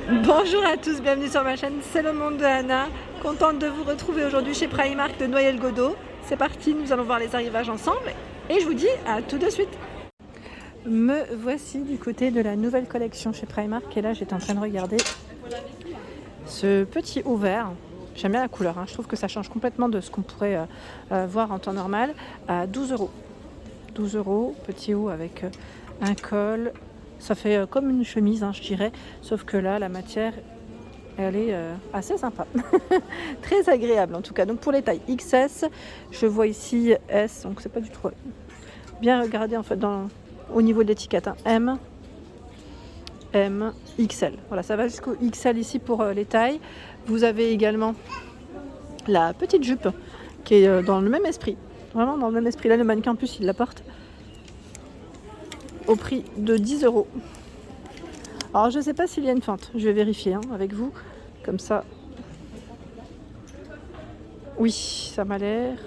Bonjour à tous, bienvenue sur ma chaîne, c'est le monde de Anna. Contente de vous retrouver aujourd'hui chez Primark de Noyelles-Godault. C'est parti, nous allons voir les arrivages ensemble et je vous dis à tout de suite. Me voici du côté de la nouvelle collection chez Primark et là j'étais en train de regarder ce petit haut vert. J'aime bien la couleur, je trouve que ça change complètement de ce qu'on pourrait voir en temps normal. À 12 €. 12 €, petit haut avec un col. Ça fait comme une chemise, je dirais, sauf que là, la matière, elle est assez sympa. Très agréable en tout cas. Donc pour les tailles XS, je vois ici S, donc c'est pas du tout bien regardé en fait au niveau de l'étiquette. M, M, XL. Voilà, ça va jusqu'au XL ici pour les tailles. Vous avez également la petite jupe qui est dans le même esprit. Vraiment dans le même esprit. Là, le mannequin en plus, il la porte au prix de 10 €. Alors je ne sais pas s'il y a une fente, je vais vérifier avec vous, comme ça. Oui, ça m'a l'air.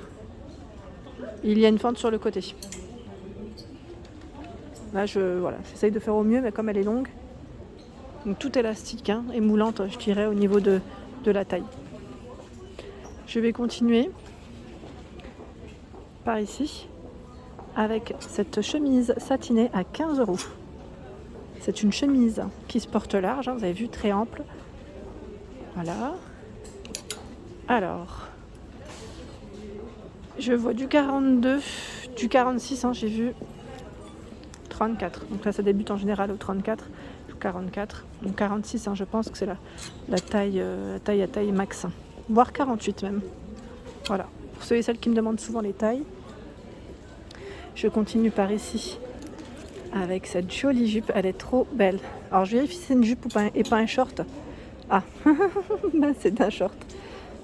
Il y a une fente sur le côté. Là, j'essaye de faire au mieux, mais comme elle est longue, donc tout élastique et moulante, je dirais, au niveau de la taille. Je vais continuer par ici avec cette chemise satinée à 15 €. C'est une chemise qui se porte large, vous avez vu, très ample. Voilà. Alors, je vois du 42, du 46, j'ai vu 34. Donc là, ça débute en général au 34, au 44. Donc 46, je pense que c'est la taille à taille max, voire 48 même. Voilà, pour ceux et celles qui me demandent souvent les tailles. Je continue par ici avec cette jolie jupe, elle est trop belle. Alors je vérifie si c'est une jupe ou pas, et pas un short. Ah, c'est un short.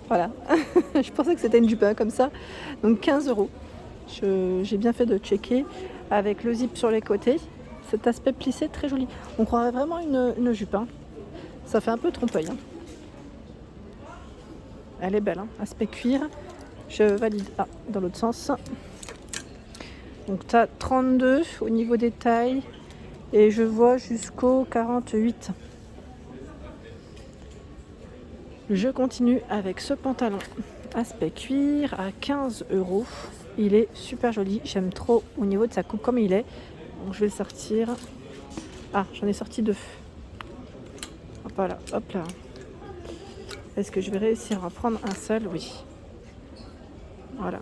Voilà, je pensais que c'était une jupe comme ça. Donc 15 €. J'ai bien fait de checker avec le zip sur les côtés. Cet aspect plissé très joli. On croirait vraiment une jupe. Ça fait un peu trompe-l'œil. Elle est belle, aspect cuir. Je valide. Ah, dans l'autre sens. Donc tu as 32 au niveau des tailles et je vois jusqu'au 48. Je continue avec ce pantalon aspect cuir à 15 €. Il est super joli, j'aime trop au niveau de sa coupe comme il est. Donc je vais le sortir. Ah, j'en ai sorti 2. Voilà, hop là. Est-ce que je vais réussir à prendre un seul? Oui. Voilà.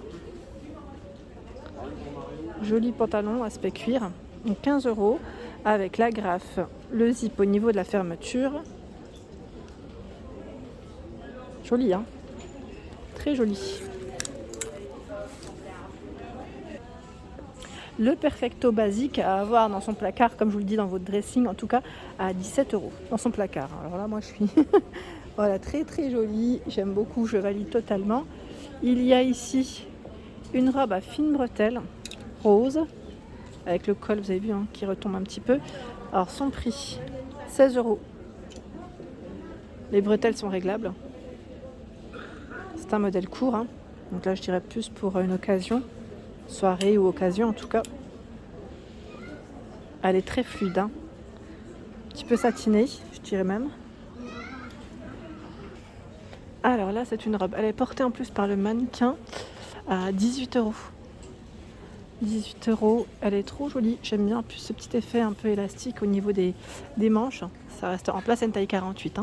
Joli pantalon aspect cuir, donc 15 € avec l'agrafe, le zip au niveau de la fermeture. Joli, très joli. Le perfecto basique à avoir dans son placard, comme je vous le dis dans votre dressing, en tout cas à 17 € dans son placard. Alors là, moi je suis voilà, très très joli, j'aime beaucoup, je valide totalement. Il y a ici une robe à fines bretelles rose avec le col, vous avez vu, qui retombe un petit peu. Alors son prix 16 €. Les bretelles sont réglables. C'est un modèle court, donc là je dirais plus pour une occasion, soirée ou occasion en tout cas. Elle est très fluide, un petit peu satinée, je dirais même. Alors là c'est une robe, elle est portée en plus par le mannequin à 18 €. 18 €, elle est trop jolie, j'aime bien en plus ce petit effet un peu élastique au niveau des manches. Ça reste en place, une taille 48.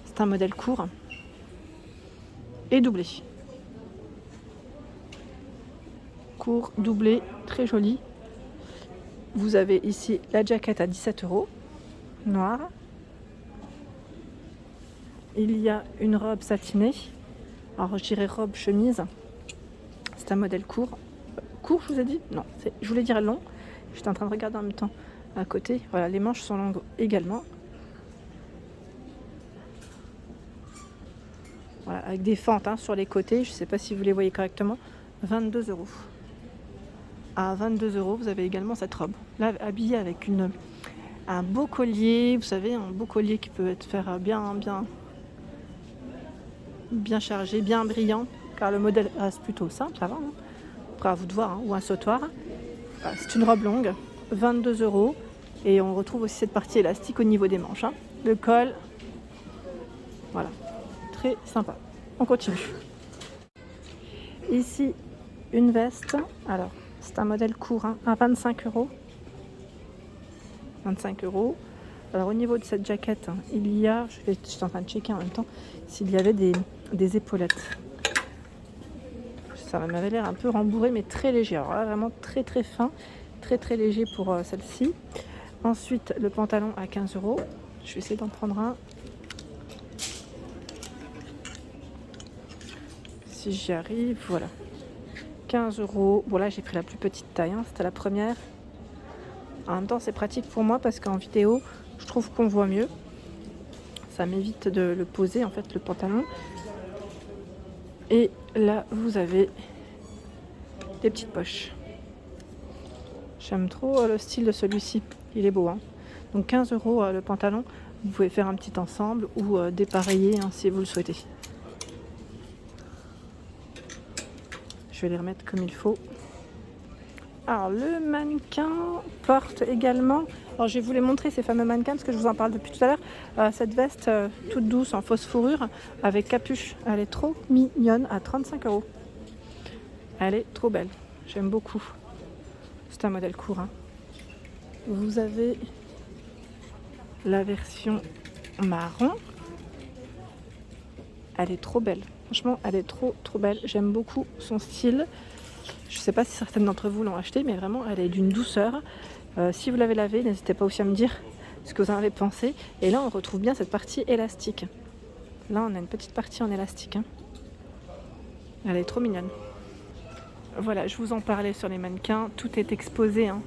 C'est un modèle court et doublé. Court, doublé, très joli. Vous avez ici la jaquette à 17 €, noire. Il y a une robe satinée. Alors je dirais robe chemise. C'est un modèle court. Court, je vous ai dit? Non, je voulais dire long. J'étais en train de regarder en même temps à côté. Voilà, les manches sont longues également. Voilà, avec des fentes sur les côtés. Je ne sais pas si vous les voyez correctement. 22 €. À 22 €, vous avez également cette robe. Là, habillée avec un beau collier. Vous savez, un beau collier qui peut être fait bien chargé, bien brillant. Car le modèle reste plutôt simple, ça va. Après, à vous de voir, ou un sautoir. Voilà, c'est une robe longue, 22 €. Et on retrouve aussi cette partie élastique au niveau des manches. Hein. Le col, voilà, très sympa. On continue. Ici, une veste. Alors, c'est un modèle court hein, à 25 €. 25 €. Alors au niveau de cette jaquette, hein, il y a, je suis en train de checker en même temps, s'il y avait des épaulettes. Ça m'avait l'air un peu rembourré mais très léger. Alors là vraiment très très fin, très très léger pour celle-ci. Ensuite le pantalon à 15 €. Je vais essayer d'en prendre un. Si j'y arrive, voilà. 15 €. Bon là j'ai pris la plus petite taille, hein, c'était la première. En même temps c'est pratique pour moi parce qu'en vidéo je trouve qu'on voit mieux. Ça m'évite de le poser en fait le pantalon. Et là vous avez des petites poches. J'aime trop le style de celui-ci, il est beau. Hein. Donc 15 € le pantalon, vous pouvez faire un petit ensemble ou dépareiller hein, si vous le souhaitez. Je vais les remettre comme il faut. Alors le mannequin porte également, alors je vais vous les montrer ces fameux mannequins parce que je vous en parle depuis tout à l'heure, cette veste toute douce en fausse fourrure avec capuche, elle est trop mignonne à 35 €. Elle est trop belle, j'aime beaucoup. C'est un modèle court. Hein. Vous avez la version marron, elle est trop belle, franchement elle est trop belle, j'aime beaucoup son style. Je ne sais pas si certaines d'entre vous l'ont acheté, mais vraiment, elle est d'une douceur. Si vous l'avez lavée, n'hésitez pas aussi à me dire ce que vous en avez pensé. Et là, on retrouve bien cette partie élastique. Là, on a une petite partie en élastique. Hein. Elle est trop mignonne. Voilà, je vous en parlais sur les mannequins. Tout est exposé, hein.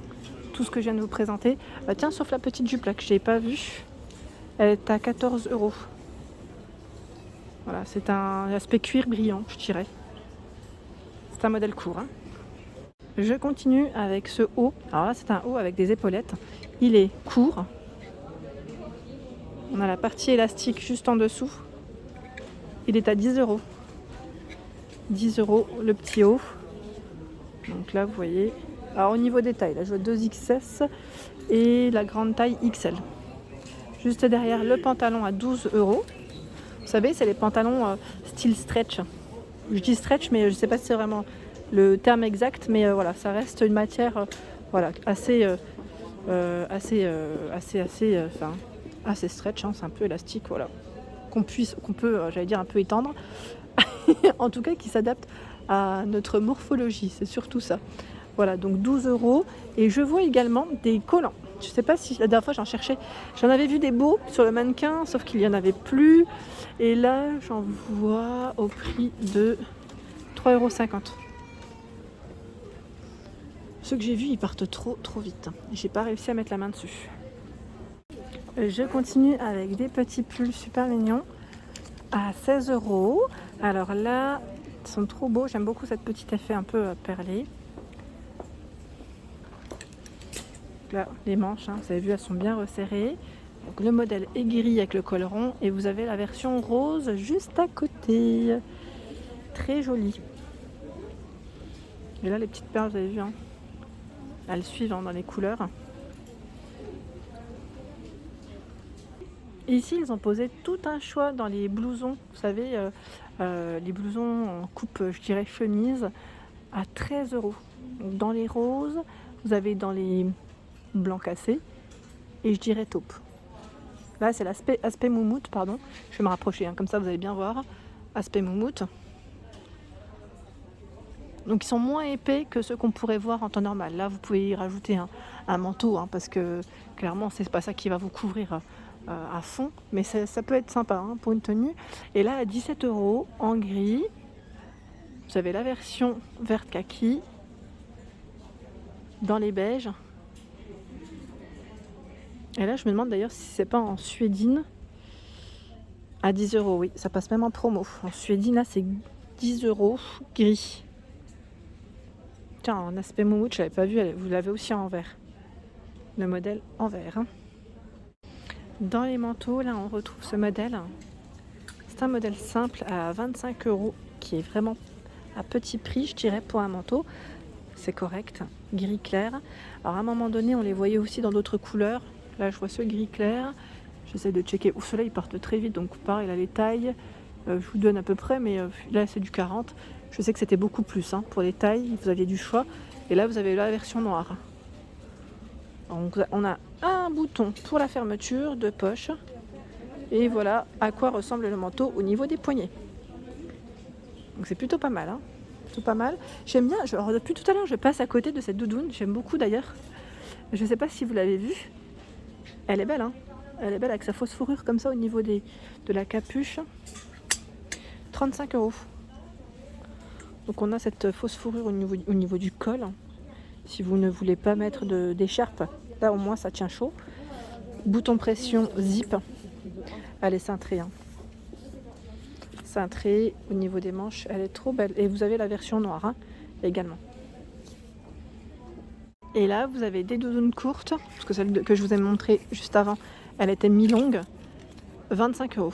Tout ce que je viens de vous présenter. Tiens, sauf la petite jupe là que je n'ai pas vue. Elle est à 14 €. Voilà, c'est un aspect cuir brillant, je dirais. C'est un modèle court. Hein. Je continue avec ce haut. Alors là, c'est un haut avec des épaulettes. Il est court. On a la partie élastique juste en dessous. Il est à 10 €. 10 € le petit haut. Donc là, vous voyez. Alors au niveau des tailles, là, je vois 2XS et la grande taille XL. Juste derrière, le pantalon à 12 €. Vous savez, c'est les pantalons style stretch. Je dis stretch, mais je ne sais pas si c'est vraiment le terme exact, mais voilà, ça reste une matière voilà, assez stretch, hein, c'est un peu élastique, voilà, qu'on peut, j'allais dire un peu étendre, en tout cas qui s'adapte à notre morphologie, c'est surtout ça. Voilà, donc 12 €. Et je vois également des collants. Je ne sais pas si la dernière fois j'en avais vu des beaux sur le mannequin, sauf qu'il n'y en avait plus. Et là, j'en vois au prix de 3,50 €. Ceux que j'ai vus, ils partent trop vite. J'ai pas réussi à mettre la main dessus. Je continue avec des petits pulls super mignons à 16 €. Alors là, ils sont trop beaux. J'aime beaucoup cette petite effet un peu perlé. Là, les manches, hein, vous avez vu, elles sont bien resserrées. Donc, le modèle est gris avec le col rond et vous avez la version rose juste à côté. Très jolie. Et là, les petites perles, vous avez vu, hein, elles suivent hein, dans les couleurs. Ici, ils ont posé tout un choix dans les blousons. Vous savez, les blousons en coupe, je dirais, chemise à 13 €. Donc, dans les roses, vous avez dans les blancs cassés et je dirais taupe. Là, c'est l'aspect moumoute, pardon. Je vais me rapprocher, hein, comme ça vous allez bien voir. Aspect moumoute. Donc ils sont moins épais que ceux qu'on pourrait voir en temps normal. Là, vous pouvez y rajouter un manteau, hein, parce que clairement, c'est pas ça qui va vous couvrir à fond. Mais ça peut être sympa hein, pour une tenue. Et là, à 17 € en gris, vous avez la version verte kaki dans les beiges. Et là, je me demande d'ailleurs si c'est pas en suédine à 10 €. Oui, ça passe même en promo. En suédine, là, c'est 10 € gris. Tiens, en aspect moumoute, je l'avais pas vu, vous l'avez aussi en vert. Le modèle en vert. Hein. Dans les manteaux, là, on retrouve ce modèle. C'est un modèle simple à 25 € qui est vraiment à petit prix, je dirais, pour un manteau. c'est correct. Gris clair. Alors à un moment donné, on les voyait aussi dans d'autres couleurs. Là, je vois ce gris clair. J'essaie de checker. Ouf, ceux-là, ils partent très vite. Donc pareil, là, les tailles, je vous donne à peu près, mais là, c'est du 40. Je sais que c'était beaucoup plus pour les tailles. Vous aviez du choix. Et là, vous avez la version noire. Donc, on a un bouton pour la fermeture de poche. Et voilà à quoi ressemble le manteau au niveau des poignets. Donc c'est plutôt pas mal. Plutôt pas mal. J'aime bien. Alors, depuis tout à l'heure, je passe à côté de cette doudoune. J'aime beaucoup d'ailleurs. Je ne sais pas si vous l'avez vue. Elle est belle. Elle est belle avec sa fausse fourrure comme ça au niveau de la capuche. 35 €. Donc on a cette fausse fourrure au niveau du col. Si vous ne voulez pas mettre d'écharpe, là au moins ça tient chaud. Bouton pression zip. Elle est cintrée. Cintrée au niveau des manches, elle est trop belle. Et vous avez la version noire également. Et là vous avez des doudounes courtes, parce que celle que je vous ai montrée juste avant, elle était mi-longue. 25 €.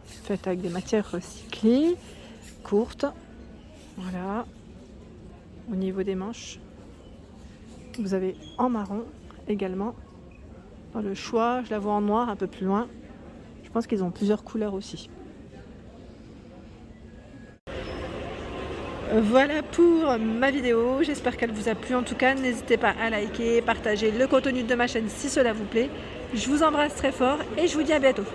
Faite avec des matières recyclées, courtes. Voilà. Au niveau des manches, vous avez en marron également. Dans le choix, je la vois en noir un peu plus loin. Je pense qu'ils ont plusieurs couleurs aussi. Voilà pour ma vidéo, j'espère qu'elle vous a plu. En tout cas, n'hésitez pas à liker, partager le contenu de ma chaîne si cela vous plaît. Je vous embrasse très fort et je vous dis à bientôt.